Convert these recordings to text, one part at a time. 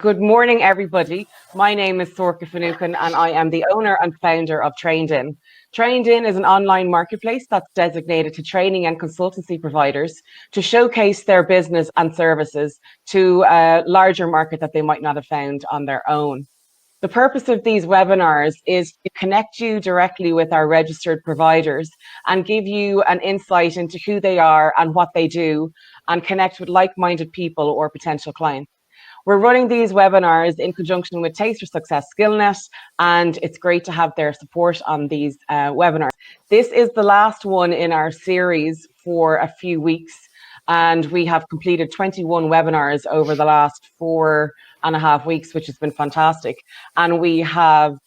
Good morning, everybody. My name is Sorka Finucane, and I am the owner and founder of Trained In. Trained In is an online marketplace that's designated to training and consultancy providers to showcase their business and services to a larger market that they might not have found on their own. The purpose of these webinars is to connect you directly with our registered providers and give you an insight into who they are and what they do, and connect with like-minded people or potential clients. We're running these webinars in conjunction with Taste for Success SkillNet, and it's great to have their support on these webinars. This is the last one in our series for a few weeks, and we have completed 21 webinars over the last 4.5 weeks, which has been fantastic. And we have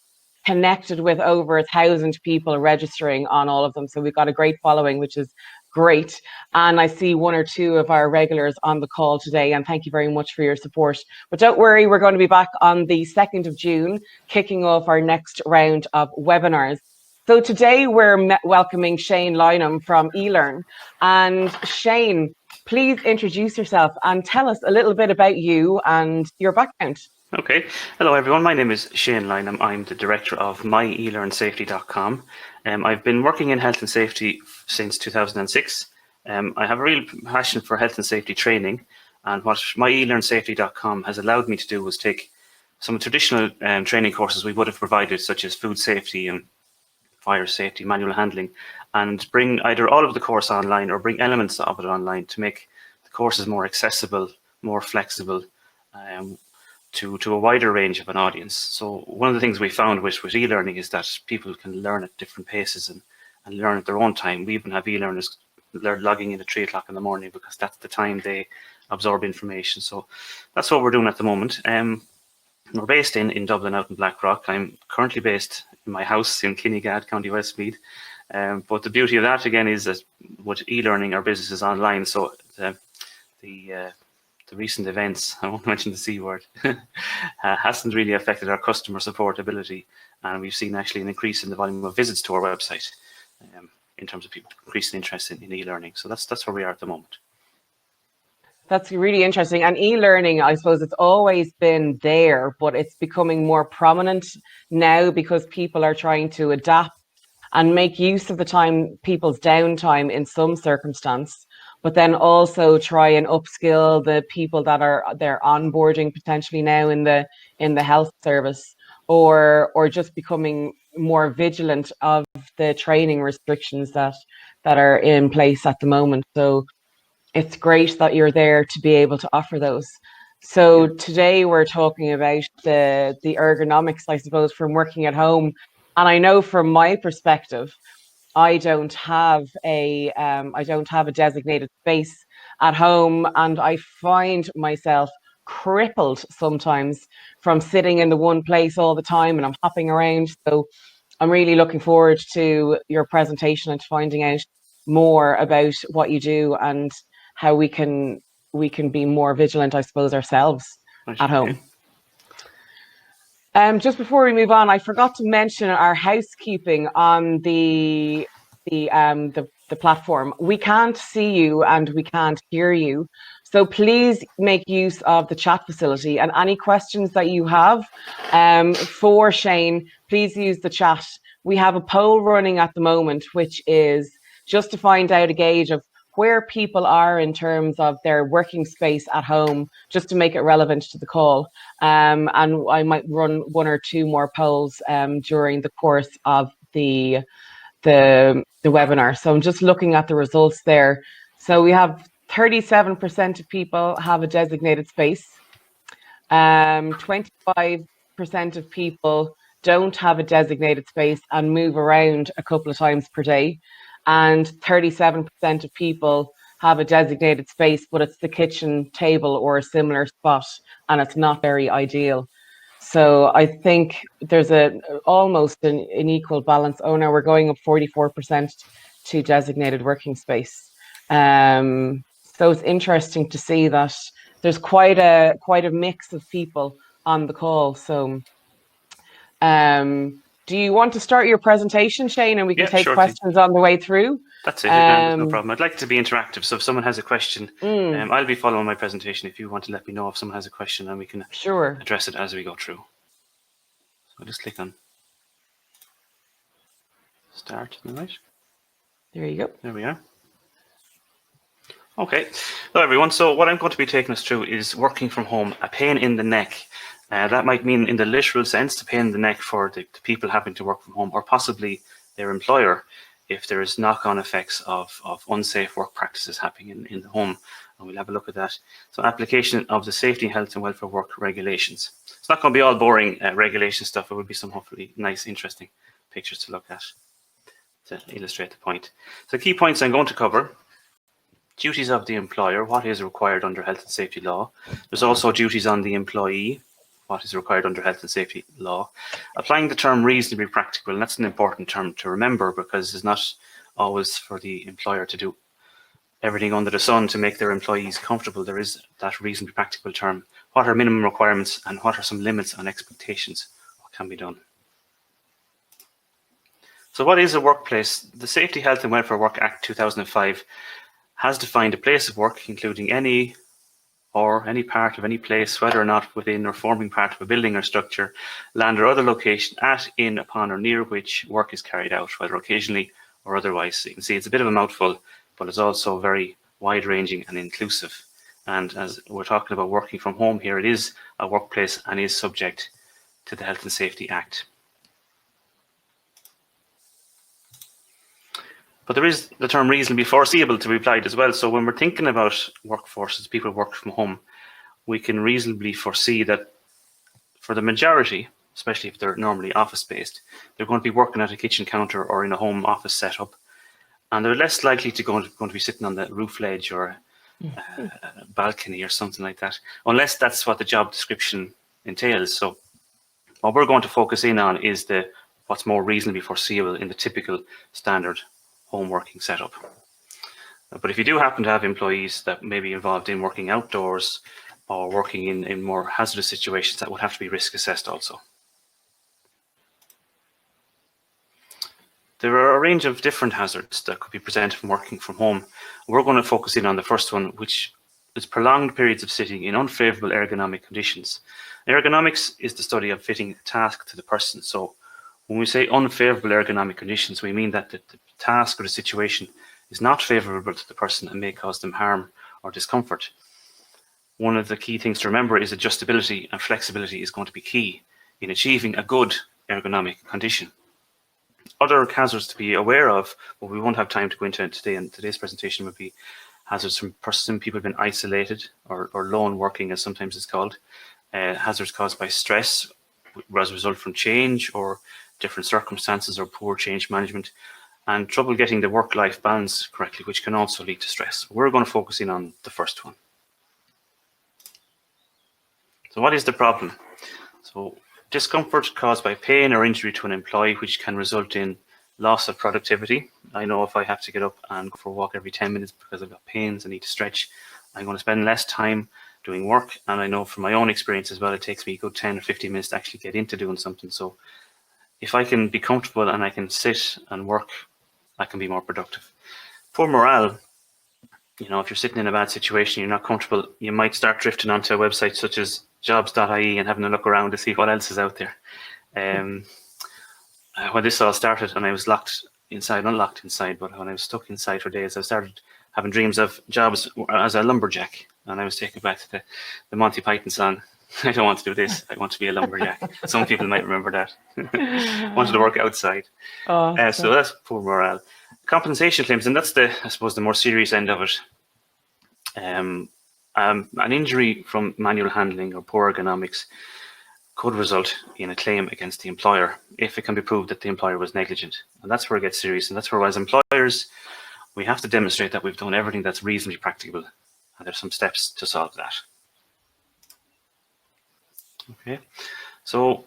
connected with over 1,000 people registering on all of them. So we've got a great following, which is great. And I see one or two of our regulars on the call today, and thank you very much for your support. But don't worry, we're going to be back on the 2nd of June, kicking off our next round of webinars. So today we're welcoming Shane Lynham from eLearn. And Shane, please introduce yourself and tell us a little bit about you and your background. Okay. Hello, everyone. My name is Shane Lynham. I'm the director of myelearnsafety.com. I've been working in health and safety since 2006. I have a real passion for health and safety training, and what myelearnsafety.com has allowed me to do was take some traditional training courses we would have provided, such as food safety and fire safety, manual handling, and bring either all of the course online or bring elements of it online to make the courses more accessible, more flexible, to a wider range of an audience. So one of the things we found with e-learning is that people can learn at different paces and learn at their own time. We even have e-learners logging in at 3 o'clock in the morning because that's the time they absorb information. So that's what we're doing at the moment. We're based in Dublin, out in Blackrock. I'm currently based in my house in Kinnegad, County Westmeath. But the beauty of that, again, is that with e-learning, our business is online. So the recent events, I won't mention the C word, hasn't really affected our customer support ability. And we've seen actually an increase in the volume of visits to our website in terms of people increasing interest in e-learning. So that's where we are at the moment. That's really interesting. And e-learning, I suppose it's always been there, but it's becoming more prominent now because people are trying to adapt and make use of the time, people's downtime in some circumstance, but then also try and upskill the people that they're onboarding potentially now in the health service, or just becoming more vigilant of the training restrictions that are in place at the moment. So it's great that you're there to be able to offer those. So today we're talking about the ergonomics, I suppose, from working at home. And I know from my perspective, I don't have a designated space at home, and I find myself crippled sometimes from sitting in the one place all the time, and I'm hopping around. So I'm really looking forward to your presentation and to finding out more about what you do and how we can be more vigilant, I suppose, ourselves at home. Just before we move on, I forgot to mention our housekeeping on the platform. We can't see you and we can't hear you, so please make use of the chat facility, and any questions that you have for Shane, please use the chat. We have a poll running at the moment, which is just to find out a gauge of where people are in terms of their working space at home, just to make it relevant to the call. And I might run one or two more polls during the course of the webinar. So I'm just looking at the results there. So we have 37% of people have a designated space. 25% of people don't have a designated space and move around a couple of times per day. And 37% of people have a designated space, but it's the kitchen table or a similar spot, and it's not very ideal. So I think there's almost an equal balance. Oh no, we're going up 44% to designated working space. So it's interesting to see that there's quite a mix of people on the call. So do you want to start your presentation, Shane, and we can take questions on the way through? That's it. There's no problem. I'd like to be interactive. So if someone has a question, I'll be following my presentation. If you want to let me know if someone has a question, and we can address it as we go through. So I'll just click on start. All right. There you go. There we are. Okay. Hello, everyone. So what I'm going to be taking us through is working from home, a pain in the neck. That might mean in the literal sense, the pain in the neck for the people having to work from home, or possibly their employer, if there is knock-on effects of unsafe work practices happening in the home. And we'll have a look at that. So application of the Safety, Health and Welfare Work regulations. It's not going to be all boring regulation stuff. It will be some hopefully nice, interesting pictures to look at to illustrate the point. So key points I'm going to cover: duties of the employer, what is required under health and safety law. There's also duties on the employee, what is required under health and safety law. Applying the term reasonably practical, and that's an important term to remember, because it's not always for the employer to do everything under the sun to make their employees comfortable. There is that reasonably practical term. What are minimum requirements, and what are some limits on expectations? What can be done? So what is a workplace? The Safety, Health and Welfare Work Act 2005 has defined a place of work, including any part of any place, whether or not within or forming part of a building or structure, land or other location, at, in, upon or near which work is carried out, whether occasionally or otherwise. So you can see it's a bit of a mouthful, but it's also very wide-ranging and inclusive. And as we're talking about working from home here, it is a workplace and is subject to the Health and Safety Act. But there is the term reasonably foreseeable to be applied as well. So when we're thinking about workforces, people work from home, we can reasonably foresee that for the majority, especially if they're normally office-based, they're going to be working at a kitchen counter or in a home office setup, and they're less likely to going to be sitting on the roof ledge or a balcony or something like that, unless that's what the job description entails. So what we're going to focus in on is what's more reasonably foreseeable in the typical standard home working setup. But if you do happen to have employees that may be involved in working outdoors or working in more hazardous situations, that would have to be risk assessed also. There are a range of different hazards that could be presented from working from home. We're going to focus in on the first one, which is prolonged periods of sitting in unfavorable ergonomic conditions. Ergonomics is the study of fitting a task to the person. So when we say unfavorable ergonomic conditions, we mean that the task or the situation is not favorable to the person and may cause them harm or discomfort. One of the key things to remember is adjustability and flexibility is going to be key in achieving a good ergonomic condition. Other hazards to be aware of, but we won't have time to go into today, and today's presentation would be hazards from people who've been isolated or lone working, as sometimes it's called, hazards caused by stress as a result from change or different circumstances or poor change management, and trouble getting the work-life balance correctly, which can also lead to stress. We're going to focus in on the first one. So what is the problem? So discomfort caused by pain or injury to an employee, which can result in loss of productivity. I know if I have to get up and go for a walk every 10 minutes because I've got pains, I need to stretch, I'm going to spend less time doing work. And I know from my own experience as well, it takes me a good 10 or 15 minutes to actually get into doing something. So if I can be comfortable and I can sit and work, I can be more productive. Poor morale, you know, if you're sitting in a bad situation, you're not comfortable, you might start drifting onto a website such as jobs.ie and having a look around to see what else is out there. When this all started and I was locked inside, not locked inside, but when I was stuck inside for days, I started having dreams of jobs as a lumberjack, and I was taken back to the Monty Python song. I don't want to do this, I want to be a lumberjack. Some people might remember that. Wanted to work outside. So that's poor morale. Compensation claims, and that's I suppose the more serious end of it. An injury from manual handling or poor ergonomics could result in a claim against the employer if it can be proved that the employer was negligent. And that's where it gets serious. And that's where, as employers, we have to demonstrate that we've done everything that's reasonably practicable. And there's some steps to solve that. Okay, so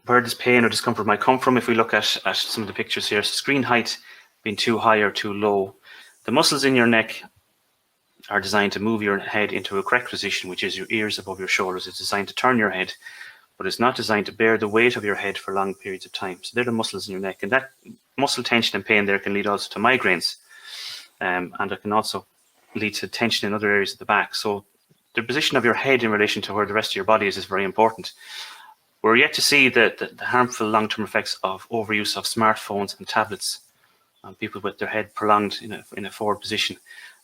where does pain or discomfort might come from? If we look at some of the pictures here, screen height being too high or too low, the muscles in your neck are designed to move your head into a correct position, which is your ears above your shoulders. It's designed to turn your head, but it's not designed to bear the weight of your head for long periods of time. So they're the muscles in your neck, and that muscle tension and pain there can lead also to migraines. and it can also lead to tension in other areas of the back. So the position of your head in relation to where the rest of your body is very important. We're yet to see the harmful long-term effects of overuse of smartphones and tablets on people with their head prolonged in a forward position,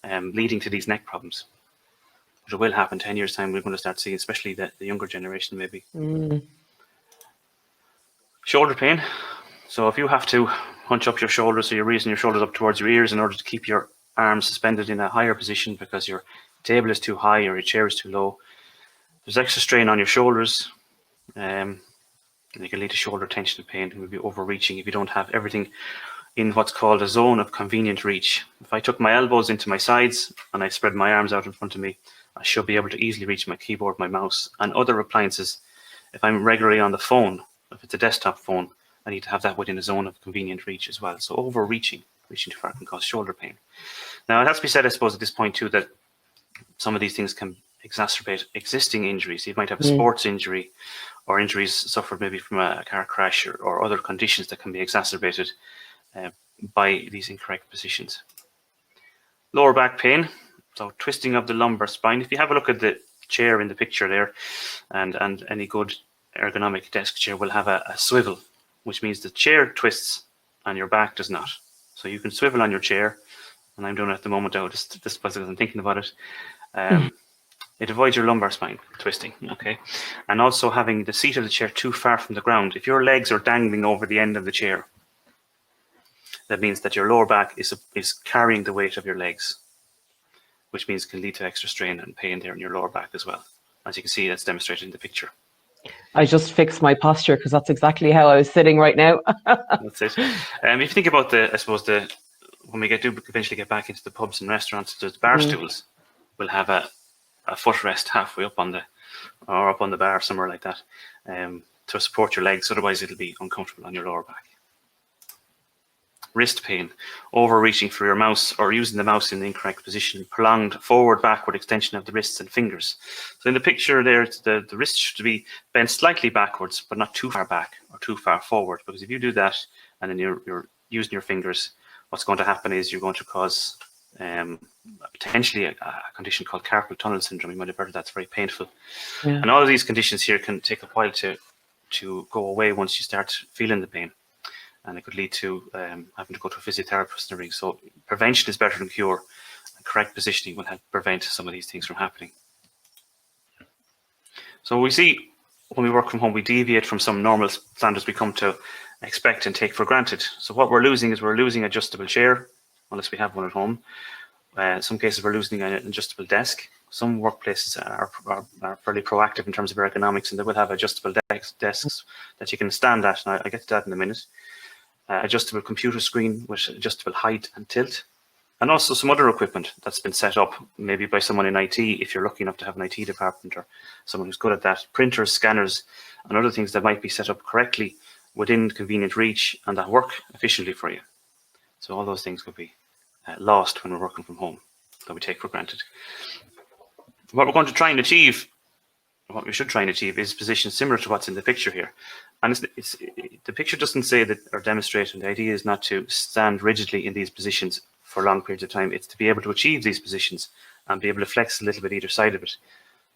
leading to these neck problems. But it will happen 10 years' time. We're going to start seeing, especially the younger generation, maybe. Shoulder pain. So if you have to hunch up your shoulders, so you're raising your shoulders up towards your ears in order to keep your arms suspended in a higher position because your table is too high or your chair is too low, there's extra strain on your shoulders, and it can lead to shoulder tension and pain. It will be overreaching if you don't have everything in what's called a zone of convenient reach. If I took my elbows into my sides and I spread my arms out in front of me, I should be able to easily reach my keyboard, my mouse, and other appliances. If I'm regularly on the phone, if it's a desktop phone, I need to have that within a zone of convenient reach as well. So overreaching, reaching too far, can cause shoulder pain. Now, it has to be said, I suppose, at this point too, that some of these things can exacerbate existing injuries. You might have a sports injury or injuries suffered maybe from a car crash or other conditions that can be exacerbated by these incorrect positions. Lower back pain, so twisting of the lumbar spine. If you have a look at the chair in the picture there, and any good ergonomic desk chair will have a swivel, which means the chair twists and your back does not. So you can swivel on your chair, and I'm doing it at the moment now, just because I'm thinking about it. It avoids your lumbar spine twisting, okay? And also having the seat of the chair too far from the ground. If your legs are dangling over the end of the chair, that means that your lower back is carrying the weight of your legs, which means can lead to extra strain and pain there in your lower back as well. As you can see, that's demonstrated in the picture. I just fixed my posture because that's exactly how I was sitting right now. That's it. If you think about when we do eventually get back into the pubs and restaurants, the bar stools will have a footrest halfway up on the bar, somewhere like that, to support your legs. Otherwise, it'll be uncomfortable on your lower back. Wrist pain, overreaching for your mouse or using the mouse in the incorrect position, prolonged forward backward extension of the wrists and fingers. So in the picture there, the wrist should be bent slightly backwards, but not too far back or too far forward, because if you do that and then you're using your fingers, what's going to happen is you're going to cause potentially a condition called carpal tunnel syndrome. You might have heard of that. It's very painful. Yeah. And all of these conditions here can take a while to go away once you start feeling the pain. And it could lead to having to go to a physiotherapist and everything. So prevention is better than cure. And correct positioning will help prevent some of these things from happening. So we see when we work from home, we deviate from some normal standards we come to expect and take for granted. So what we're losing is we're losing adjustable chair, unless we have one at home. In some cases, we're losing an adjustable desk. Some workplaces are fairly proactive in terms of ergonomics, and they will have adjustable desks that you can stand at. And I'll get to that in a minute. Adjustable computer screen with adjustable height and tilt, and also some other equipment that's been set up maybe by someone in IT, if you're lucky enough to have an IT department or someone who's good at that. Printers, scanners, and other things that might be set up correctly within convenient reach and that work efficiently for you. So all those things could be lost when we're working from home, that we take for granted. What we're going to try and achieve, what we should try and achieve, is positions similar to what's in the picture here. And the picture doesn't say that or demonstrate, and the idea is not to stand rigidly in these positions for long periods of time. It's to be able to achieve these positions and be able to flex a little bit either side of it.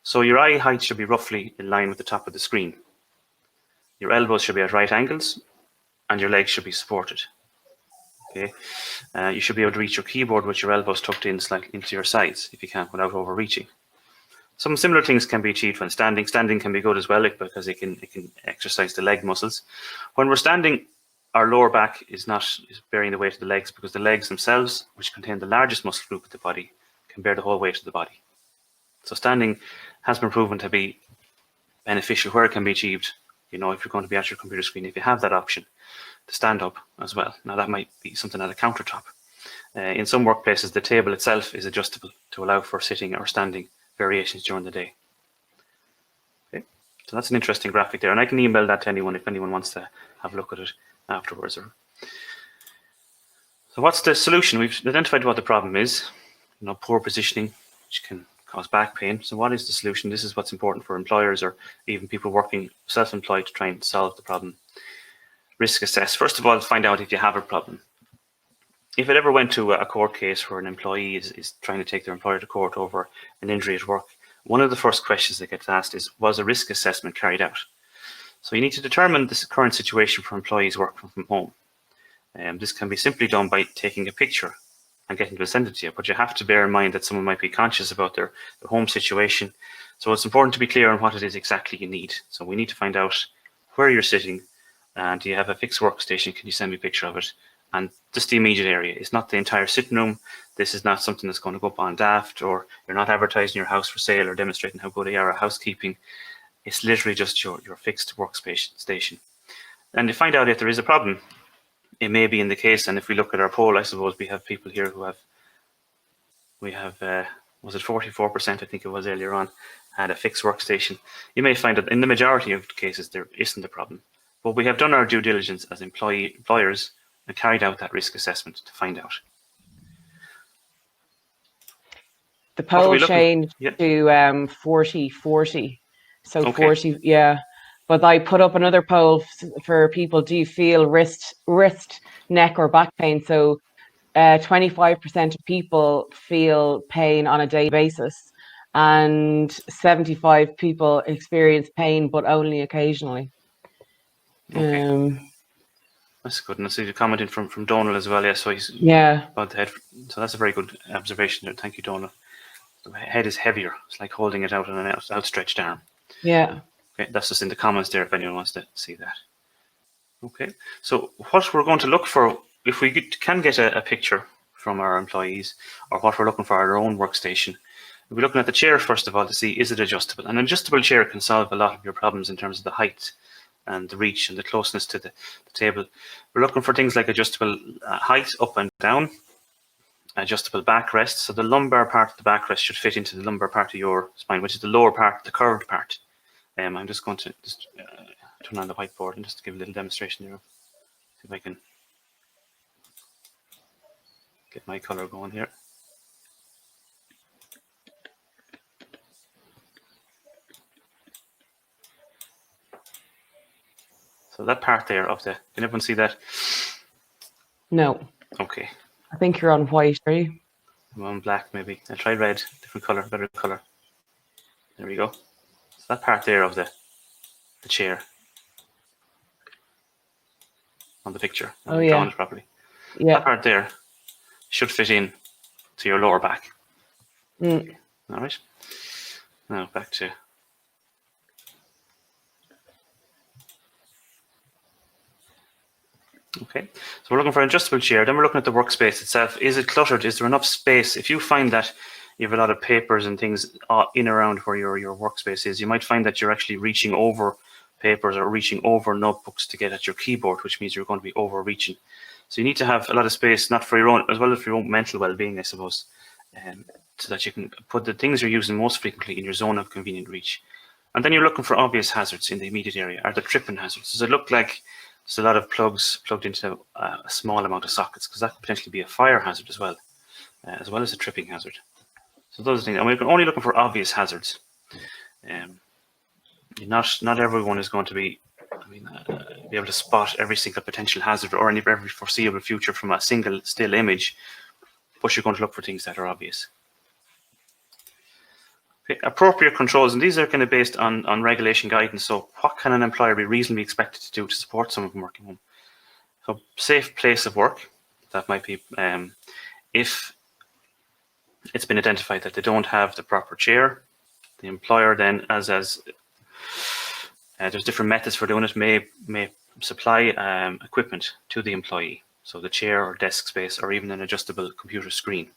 So your eye height should be roughly in line with the top of the screen. Your elbows should be at right angles, and your legs should be supported. Okay, you should be able to reach your keyboard with your elbows tucked in slightly into your sides if you can, without overreaching. Some similar things can be achieved when standing. Standing can be good as well because it can exercise the leg muscles. When we're standing, our lower back is bearing the weight of the legs, because the legs themselves, which contain the largest muscle group of the body, can bear the whole weight of the body. So standing has been proven to be beneficial where it can be achieved. You know, if you're going to be at your computer screen, if you have that option to stand up as well. Now that might be something at a countertop. In some workplaces, the table itself is adjustable to allow for sitting or standing variations during the day. Okay, so that's an interesting graphic there, and I can email that to anyone if anyone wants to have a look at it afterwards. So what's the solution? We've identified what the problem is. You know, poor positioning, which can cause back pain. So what is the solution? This is what's important for employers or even people working self-employed to try and solve the problem. Risk assess. First of all, find out if you have a problem. if it ever went to a court case where an employee is trying to take their employer to court over an injury at work, one of the first questions that gets asked is, was a risk assessment carried out? So you need to determine the current situation for employees working from home. This can be simply done by taking a picture and getting them to send it to you, but you have to bear in mind that someone might be conscious about their home situation. So it's important to be clear on what it is exactly you need. So we need to find out where you're sitting, and do you have a fixed workstation? Can you send me a picture of it? And just the immediate area. It's not the entire sitting room. This is not something that's going to go up on Daft, or you're not advertising your house for sale or demonstrating how good you are at housekeeping. It's literally just your fixed workstation. And to find out if there is a problem, it may be in the case. And if we look at our poll, I suppose we have people here who have, was it 44%, I think it was earlier on, had a fixed workstation. You may find that in the majority of cases there isn't a problem. But we have done our due diligence as employers and carried out that risk assessment to find out. The poll changed to 40-40. So okay. 40, yeah. But I put up another poll for people, do you feel wrist, neck or back pain? So 25% of people feel pain on a daily basis, and 75 people experience pain, but only occasionally. Okay. That's good. And I see you commenting from Donald as well. Yeah, so he's about the head. So that's a very good observation there. Thank you, Donald. The head is heavier. It's like holding it out on an outstretched arm. Yeah. Okay, that's just in the comments there if anyone wants to see that. Okay, so what we're going to look for, if we can get a picture from our employees, or what we're looking for our own workstation, we're looking at the chair first of all to see, is it adjustable? An adjustable chair can solve a lot of your problems in terms of the height and the reach and the closeness to the table. We're looking for things like adjustable height up and down, adjustable backrest. So the lumbar part of the backrest should fit into the lumbar part of your spine, which is the lower part, the curved part. I'm just going to turn on the whiteboard and just give a little demonstration here. See if I can get my color going here. So that part there of the, can everyone see that? No. Okay. I think you're on white, are you? I'm on black maybe. I'll try red, different color, better color. There we go. So that part there of the chair on the picture. Oh yeah. Drawn it properly. Yeah. That part there should fit in to your lower back. Mm. All right. Now back to. Okay, so we're looking for an adjustable chair. Then we're looking at the workspace itself. Is it cluttered? Is there enough space? If you find that you have a lot of papers and things in around where your workspace is, you might find that you're actually reaching over papers or reaching over notebooks to get at your keyboard, which means you're going to be overreaching. So you need to have a lot of space, not for your own, as well as for your own mental well-being, I suppose, so that you can put the things you're using most frequently in your zone of convenient reach. And then you're looking for obvious hazards in the immediate area. Are there tripping hazards? Does it look like there's a lot of plugs plugged into a small amount of sockets? Because that could potentially be a fire hazard as well as a tripping hazard. So those are things. And we're only looking for obvious hazards. Not everyone is going to be, be able to spot every single potential hazard or every foreseeable future from a single still image, but you're going to look for things that are obvious. Okay, appropriate controls, and these are kind of based on regulation guidance. So what can an employer be reasonably expected to do to support someone from working home? So safe place of work, that might be if it's been identified that they don't have the proper chair, the employer then, as there's different methods for doing it, may supply equipment to the employee. So the chair or desk space or even an adjustable computer screen.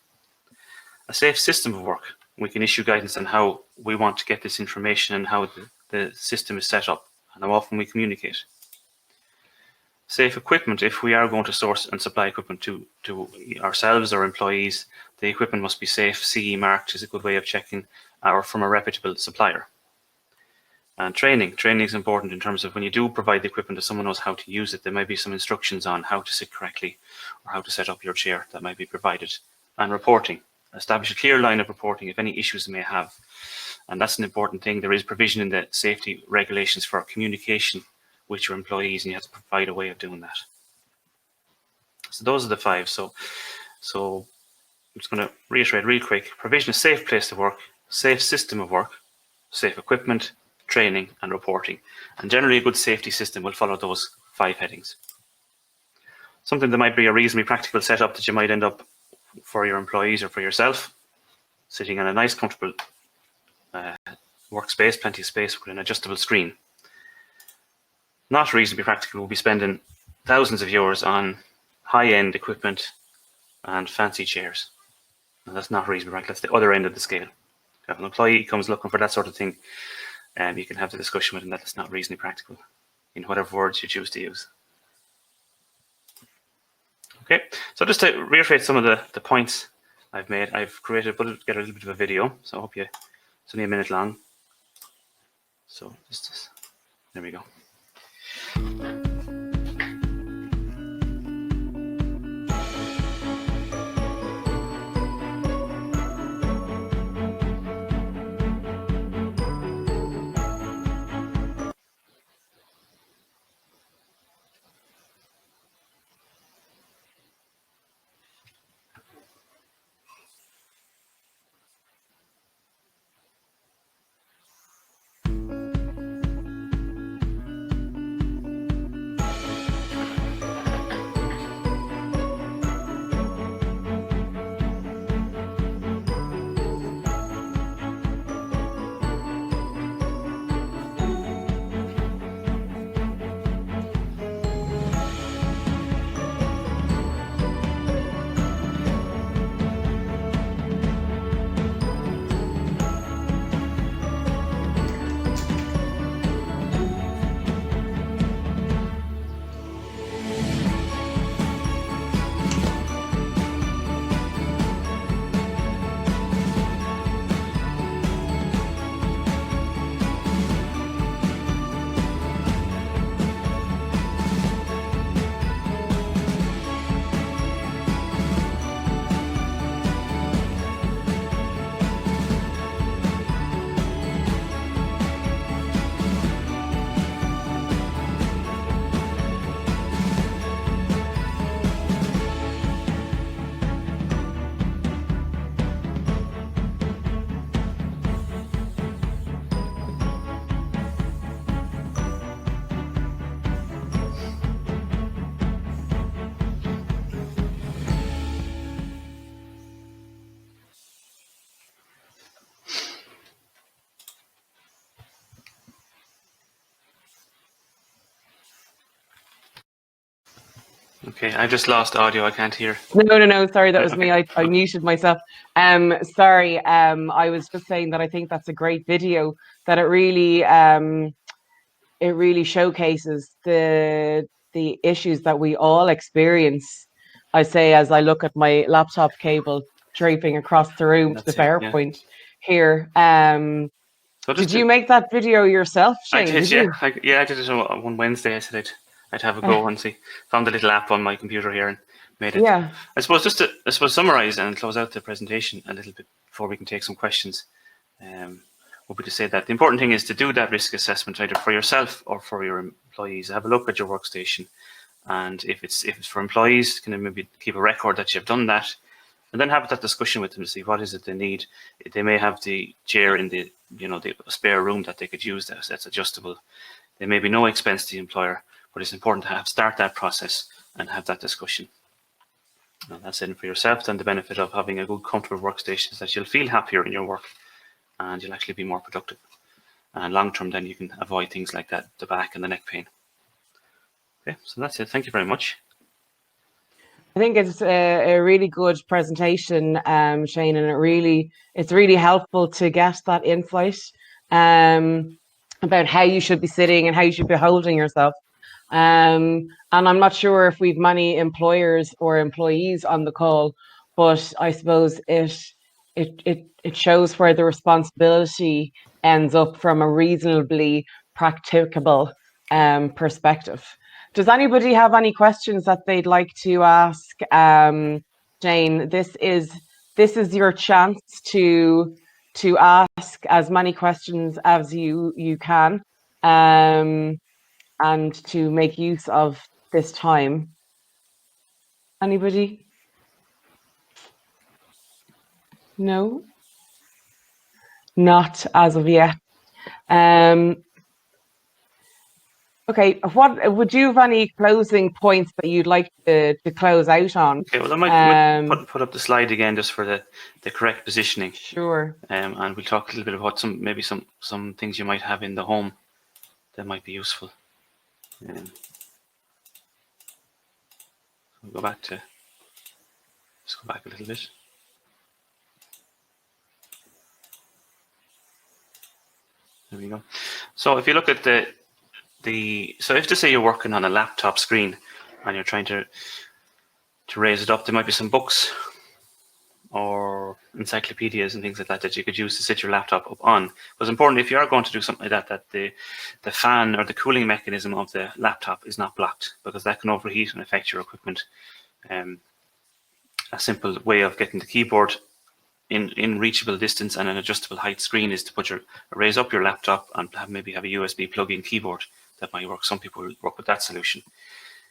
A safe system of work. We can issue guidance on how we want to get this information and how the system is set up and how often we communicate. Safe equipment. If we are going to source and supply equipment to ourselves or employees, the equipment must be safe. CE marked is a good way of checking, or from a reputable supplier. And training is important in terms of when you do provide the equipment, if someone knows how to use it, there might be some instructions on how to sit correctly or how to set up your chair that might be provided. And reporting. Establish a clear line of reporting if any issues they may have. And that's an important thing. There is provision in the safety regulations for communication with your employees, and you have to provide a way of doing that. So those are the 5. So I'm just going to reiterate real quick: provision a safe place to work, safe system of work, safe equipment, training, and reporting. And generally, a good safety system will follow those 5 headings. Something that might be a reasonably practical setup that you might end up for your employees or for yourself, sitting on a nice, comfortable workspace, plenty of space with an adjustable screen. Not reasonably practical, we'll be spending thousands of euros on high-end equipment and fancy chairs. And that's not reasonably practical. That's the other end of the scale. If an employee comes looking for that sort of thing, you can have the discussion with them that it's not reasonably practical, in whatever words you choose to use. Okay, so just to reiterate some of the points I've made, I've put together a little bit of a video, so I hope it's only a minute long. So just there we go. Okay, I just lost audio. I can't hear. No. Sorry, that was Okay. me. I muted myself. Sorry. I was just saying that I think that's a great video. That it really showcases the issues that we all experience. I say as I look at my laptop cable draping across the room to the PowerPoint here. So did you make that video yourself, Shane? I did, you? I did it on one Wednesday. I said I'd have a go and see. Found the little app on my computer here and made it. Yeah. I suppose just to summarize and close out the presentation a little bit before we can take some questions. Would be to say that the important thing is to do that risk assessment either for yourself or for your employees. Have a look at your workstation, and if it's for employees, can maybe keep a record that you've done that, and then have that discussion with them to see what is it they need. They may have the chair in the the spare room that they could use that's adjustable. There may be no expense to the employer, but it's important to start that process and have that discussion. And that's it for yourself. Then the benefit of having a good, comfortable workstation is that you'll feel happier in your work, and you'll actually be more productive. And long term, then you can avoid things like that, the back and the neck pain. Okay, so that's it. Thank you very much. I think it's a really good presentation, Shane, and it's really helpful to get that insight about how you should be sitting and how you should be holding yourself. And I'm not sure if we've many employers or employees on the call, but I suppose it shows where the responsibility ends up from a reasonably practicable perspective. Does anybody have any questions that they'd like to ask Jane? This is your chance to ask as many questions as you can, and to make use of this time. Anybody? No, not as of yet. Okay, what would you have any closing points that you'd like to close out on? Okay, well, I might put up the slide again just for the correct positioning. Sure. And we'll talk a little bit about some things you might have in the home that might be useful. We'll go back to, let's go back a little bit. There we go. So if you look at so if to say you're working on a laptop screen and you're trying to raise it up, there might be some books or encyclopedias and things like that that you could use to sit your laptop up on. But it's important, if you are going to do something like that, that the fan or the cooling mechanism of the laptop is not blocked, because that can overheat and affect your equipment. A simple way of getting the keyboard in reachable distance and an adjustable height screen is to raise up your laptop and maybe have a USB plug-in keyboard. That might work. Some people work with that solution.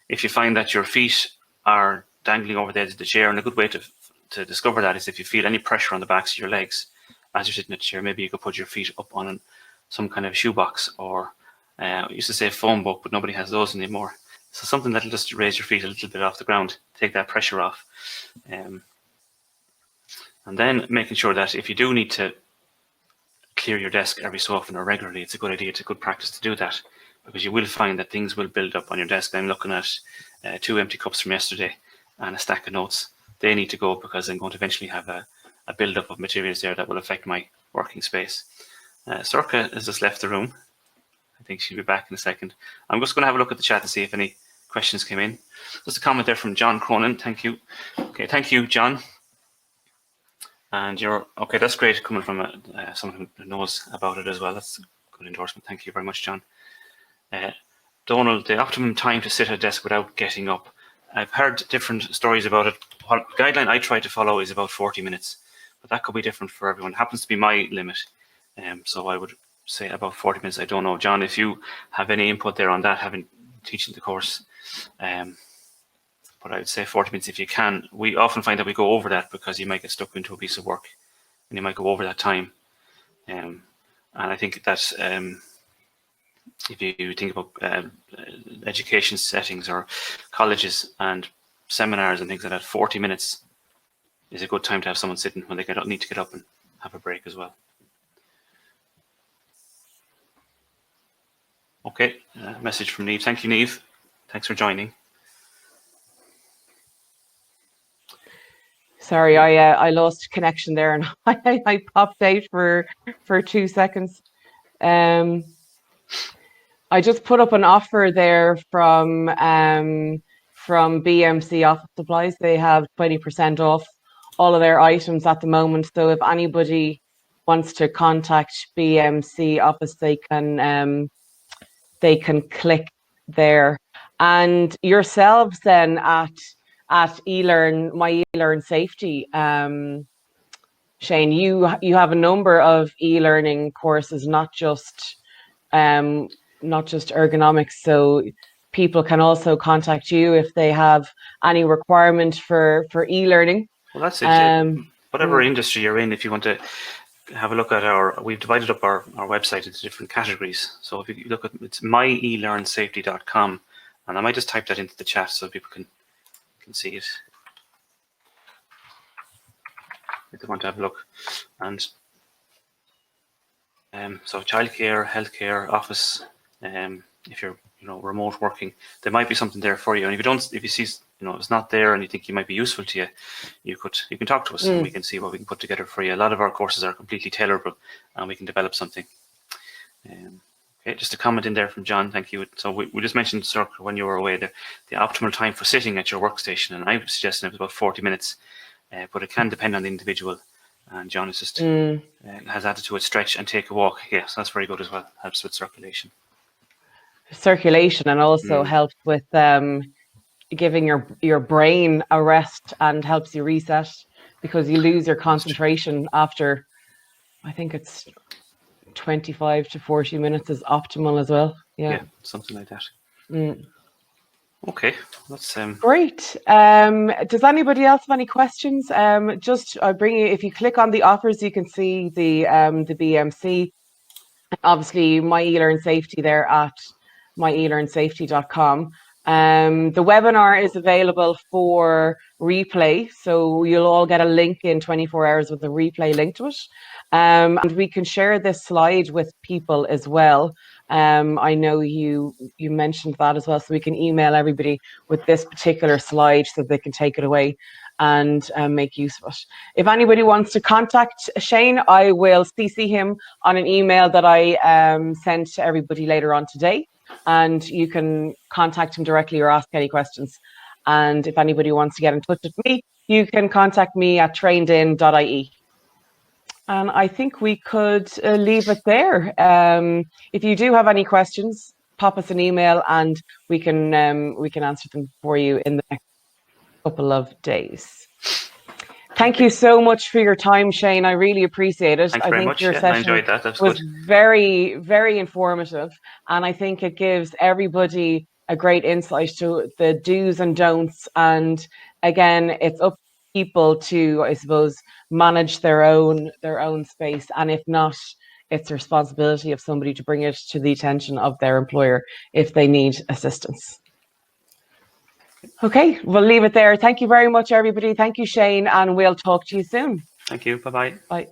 If you find that your feet are dangling over the edge of the chair, and a good way to discover that is if you feel any pressure on the backs of your legs as you're sitting in the chair, maybe you could put your feet up on some kind of shoebox, or I used to say phone book, but nobody has those anymore. So something that'll just raise your feet a little bit off the ground, take that pressure off. And then making sure that if you do need to clear your desk every so often or regularly, it's a good idea, it's a good practice to do that, because you will find that things will build up on your desk. I'm looking at 2 empty cups from yesterday and a stack of notes. They need to go, because I'm going to eventually have a build-up of materials there that will affect my working space. Sorka has just left the room. I think she'll be back in a second. I'm just going to have a look at the chat and see if any questions came in. Just a comment there from John Cronin. Thank you. Okay, thank you, John. And you're okay. That's great, coming from someone who knows about it as well. That's a good endorsement. Thank you very much, John. Donald, the optimum time to sit at a desk without getting up. I've heard different stories about it. What guideline I try to follow is about 40 minutes, but that could be different for everyone. It happens to be my limit. So I would say about 40 minutes. I don't know, John, if you have any input there on that, having teaching the course. But I would say 40 minutes if you can. We often find that we go over that because you might get stuck into a piece of work and you might go over that time. And I think that's, if you think about education settings or colleges and seminars and things like that, 40 minutes is a good time to have someone sitting when they need to get up and have a break as well. Okay, message from Neve. Thank you, Neve. Thanks for joining. Sorry, I lost connection there, and I popped out for 2 seconds. I just put up an offer there from BMC Office Supplies. They have 20% off all of their items at the moment. So if anybody wants to contact BMC Office, they can click there. And yourselves then at eLearn, my eLearn Safety, Shane, you have a number of e-learning courses, not just ergonomics. So people can also contact you if they have any requirement for e-learning. Well, that's it. Whatever industry you're in, if you want to have a look at we've divided up our website into different categories. So if you look at, it's myelearnsafety.com, and I might just type that into the chat so people can see it if they want to have a look. And so childcare, healthcare, office, if you're remote working, there might be something there for you. And if you see it's not there and you think it might be useful to you, you can talk to us and we can see what we can put together for you. A lot of our courses are completely tailorable and we can develop something. Okay, just a comment in there from John. Thank you. So we just mentioned, Sir, when you were away, the optimal time for sitting at your workstation, and I was suggesting it was about 40 minutes, but it can depend on the individual. And John is just has added to it, stretch and take a walk. Yes, that's very good as well. Helps with circulation. And also helps with giving your brain a rest and helps you reset, because you lose your concentration after, I think it's 25 to 40 minutes is optimal as well. Yeah, something like that. Okay, that's Great. Does anybody else have any questions? Just I bring you. If you click on the offers, you can see the BMC. Obviously, my eLearn Safety there at myelearnsafety.com. The webinar is available for replay, so you'll all get a link in 24 hours with a replay link to it. And we can share this slide with people as well. I know you mentioned that as well, so we can email everybody with this particular slide so they can take it away and make use of it. If anybody wants to contact Shane, I will CC him on an email that I send to everybody later on today, and you can contact him directly or ask any questions. And if anybody wants to get in touch with me, you can contact me at trainedin.ie. And I think we could leave it there. If you do have any questions, pop us an email and we can answer them for you in the next couple of days. Thank you so much for your time, Shane. I really appreciate it. Thanks very much. Your session I enjoyed that. That was very, very informative. And I think it gives everybody a great insight to the do's and don'ts. And again, it's up to people to, I suppose, manage their own space. And if not, it's the responsibility of somebody to bring it to the attention of their employer if they need assistance. Okay, we'll leave it there. Thank you very much, everybody. Thank you, Shane, and we'll talk to you soon. Thank you. Bye-bye. Bye.